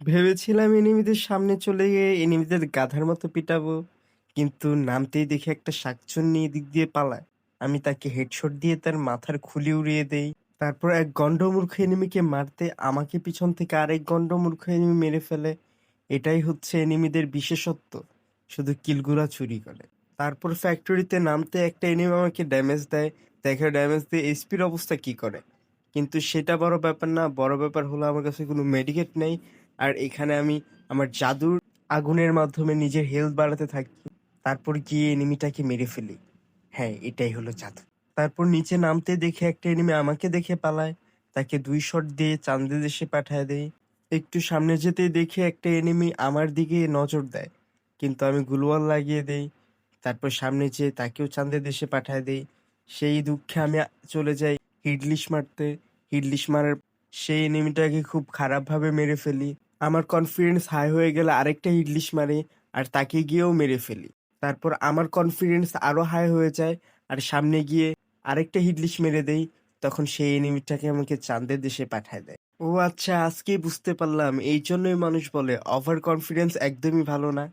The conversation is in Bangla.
ভেবেছিলাম এনিমিদের সামনে চলে গিয়ে এনিমিদের গাধার মতো পিটাবো, কিন্তু নামতেই দেখি একটা শাকচুন্নি এদিক দিয়ে পালায়। আমি তাকে হেডশট দিয়ে তার মাথার খুলি উড়িয়ে দেই। তারপর এক গন্ডমূর্খ এনিমিকে মারতে আমাকে পিছন থেকে আরেক গন্ডমূর্খ এনিমি মেরে ফেলে। এটাই হচ্ছে এনিমিদের বিশেষত্ব, শুধু কিলগুলা চুরি করে। তারপর ফ্যাক্টরিতে নামতে একটা এনিমি আমাকে ড্যামেজ দেয়। দেখে ড্যামেজ দিয়ে এসপির অবস্থা কি করে, কিন্তু সেটা বড় ব্যাপার না। বড় ব্যাপার হলো আমার কাছে কোনো মেডিকেট নেই। আর এখানে আমি আমার জাদুর আগুনের মাধ্যমে নিজের হেলথ বাড়াতে থাকি, তারপর গিয়ে এনিমিটাকে মেরে ফেলি। হ্যাঁ, এটাই হলো জাদু। তারপর নিচে নামতে দেখে একটা এনিমি আমাকে দেখে পালায়, তাকে 2 শট দিয়ে চাঁদে দেশে পাঠায় দেই। একটু সামনে যেতেই দেখে একটা এনিমি আমার দিকে নজর দেয়, কিন্তু আমি গুলওয়াল লাগিয়ে দেই। তারপর সামনে যেয়ে তাকেও চাঁদের দেশে পাঠায় দেই। সেই দুঃখে আমি চলে যাই হিডলিশ মারতে। হিডলিশ মারার সেই এনিমিটাকে খুব খারাপভাবে মেরে ফেলি। আমার কনফিডেন্স হাই হয়ে গেলে আরেকটা হিডলিশ মারি, আর তাকে গিয়েও মেরে ফেলি। তারপর আমার কনফিডেন্স আরো হাই হয়ে যায়, আর সামনে গিয়ে আরেকটা হিডলিশ মেরে দেই। তখন সেই এনিমিটাকে আমাকে চাঁদের দেশে পাঠায় দেয়। ও আচ্ছা, আজকেই বুঝতে পারলাম এই জন্যই মানুষ বলে ওভার কনফিডেন্স একদমই ভালো না।